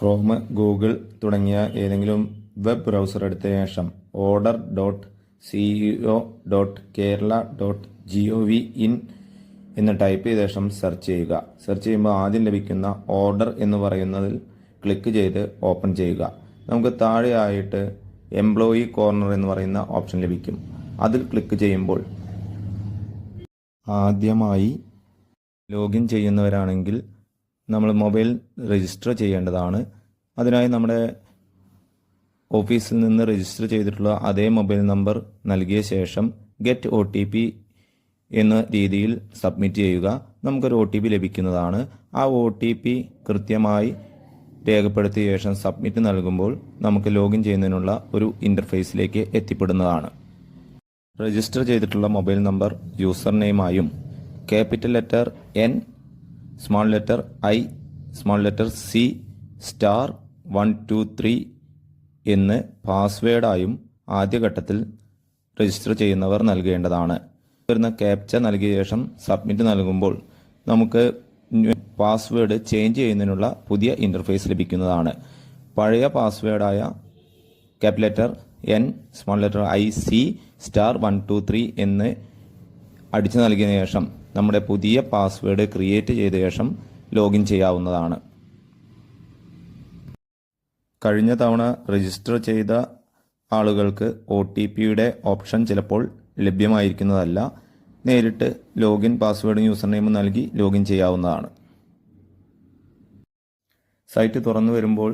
Chrome, Google തുടങ്ങിയ ഏതെങ്കിലും web browser എടുത്ത ശേഷം order.co.kerala.gov.in എന്ന് ടൈപ്പ് ചെയ്ത ശേഷം സെർച്ച് ചെയ്യുക. സെർച്ച് ചെയ്യുമ്പോൾ ആദ്യം ലഭിക്കുന്ന ഓർഡർ എന്ന് പറയുന്നതിൽ ക്ലിക്ക് ചെയ്ത് ഓപ്പൺ ചെയ്യുക. നമുക്ക് താഴെയായിട്ട് എംപ്ലോയി കോർണർ എന്ന് പറയുന്ന ഓപ്ഷൻ ലഭിക്കും. അതിൽ ക്ലിക്ക് ചെയ്യുമ്പോൾ ആദ്യമായി ലോഗിൻ ചെയ്യുന്നവരാണെങ്കിൽ നമ്മൾ മൊബൈൽ രജിസ്റ്റർ ചെയ്യേണ്ടതാണ്. അതിനായി നമ്മുടെ ഓഫീസിൽ നിന്ന് രജിസ്റ്റർ ചെയ്തിട്ടുള്ള അതേ മൊബൈൽ നമ്പർ നൽകിയ ശേഷം ഗെറ്റ് OTP എന്ന രീതിയിൽ സബ്മിറ്റ് ചെയ്യുക. നമുക്കൊരു OTP ലഭിക്കുന്നതാണ്. ആ OTP കൃത്യമായി രേഖപ്പെടുത്തിയ ശേഷം സബ്മിറ്റ് നൽകുമ്പോൾ നമുക്ക് ലോഗിൻ ചെയ്യുന്നതിനുള്ള ഒരു ഇൻ്റർഫേസിലേക്ക് എത്തിപ്പെടുന്നതാണ്. രജിസ്റ്റർ ചെയ്തിട്ടുള്ള മൊബൈൽ നമ്പർ യൂസർ നെയിമായും capital letter N, small letter I, small letter C, *123 എന്ന് പാസ്വേഡായും ആദ്യഘട്ടത്തിൽ രജിസ്റ്റർ ചെയ്യുന്നവർ നൽകേണ്ടതാണ്. വരുന്ന ക്യാപ്ച നൽകിയ ശേഷം സബ്മിറ്റ് നൽകുമ്പോൾ നമുക്ക് പാസ്വേഡ് ചേഞ്ച് ചെയ്യുന്നതിനുള്ള പുതിയ ഇൻ്റർഫേസ് ലഭിക്കുന്നതാണ്. പഴയ പാസ്വേഡായ capital letter N, small letter I, C, *123 എന്ന് അടിച്ചു നൽകിയ ശേഷം നമ്മുടെ പുതിയ പാസ്വേഡ് ക്രിയേറ്റ് ചെയ്ത ശേഷം ലോഗിൻ ചെയ്യാവുന്നതാണ്. കഴിഞ്ഞ തവണ രജിസ്റ്റർ ചെയ്ത ആളുകൾക്ക് OTPയുടെ ഓപ്ഷൻ ചിലപ്പോൾ ലഭ്യമായിരിക്കുന്നതല്ല. നേരിട്ട് ലോഗിൻ പാസ്വേഡും യൂസർ നെയിമും നൽകി ലോഗിൻ ചെയ്യാവുന്നതാണ്. സൈറ്റ് തുറന്നു വരുമ്പോൾ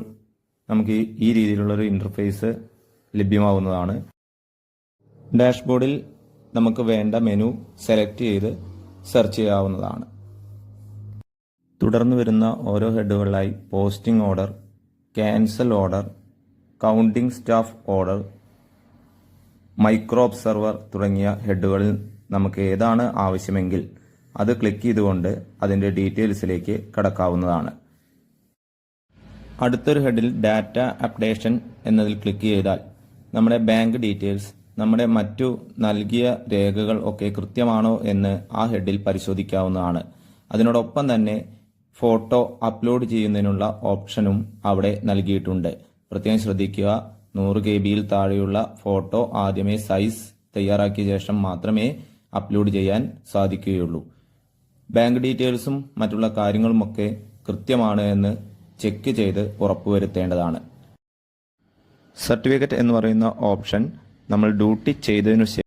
നമുക്ക് ഈ രീതിയിലുള്ളൊരു ഇൻ്റർഫേസ് ലഭ്യമാവുന്നതാണ്. ഡാഷ്ബോർഡിൽ നമുക്ക് വേണ്ട മെനു സെലക്ട് ചെയ്ത് സെർച്ച് ചെയ്യാവുന്നതാണ്. തുടർന്ന് വരുന്ന ഓരോ ഹെഡുകളിലായി posting order, cancel order, counting staff order, micro observer തുടങ്ങിയ ഹെഡുകളിൽ നമുക്ക് ഏതാണ് ആവശ്യമെങ്കിൽ അത് ക്ലിക്ക് ചെയ്തുകൊണ്ട് അതിൻ്റെ ഡീറ്റെയിൽസിലേക്ക് കടക്കാവുന്നതാണ്. അടുത്തൊരു ഹെഡിൽ ഡാറ്റ അപ്ഡേഷൻ എന്നതിൽ ക്ലിക്ക് ചെയ്താൽ നമ്മുടെ ബാങ്ക് ഡീറ്റെയിൽസ്, നമ്മുടെ മറ്റു നൽകിയ രേഖകൾ ഒക്കെ കൃത്യമാണോ എന്ന് ആ ഹെഡിൽ പരിശോധിക്കാവുന്നതാണ്. അതിനോടൊപ്പം തന്നെ ഫോട്ടോ അപ്ലോഡ് ചെയ്യുന്നതിനുള്ള ഓപ്ഷനും അവിടെ നൽകിയിട്ടുണ്ട്. പ്രത്യേകം ശ്രദ്ധിക്കുക, 100 KB താഴെയുള്ള ഫോട്ടോ ആദ്യമേ സൈസ് തയ്യാറാക്കിയ ശേഷം മാത്രമേ അപ്ലോഡ് ചെയ്യാൻ സാധിക്കുകയുള്ളൂ. ബാങ്ക് ഡീറ്റെയിൽസും മറ്റുള്ള കാര്യങ്ങളുമൊക്കെ കൃത്യമാണ് എന്ന് ചെക്ക് ചെയ്ത് ഉറപ്പുവരുത്തേണ്ടതാണ്. സർട്ടിഫിക്കറ്റ് എന്ന് പറയുന്ന ഓപ്ഷൻ നമ്മൾ ഡ്യൂട്ടി ചെയ്തതിനു ശേഷം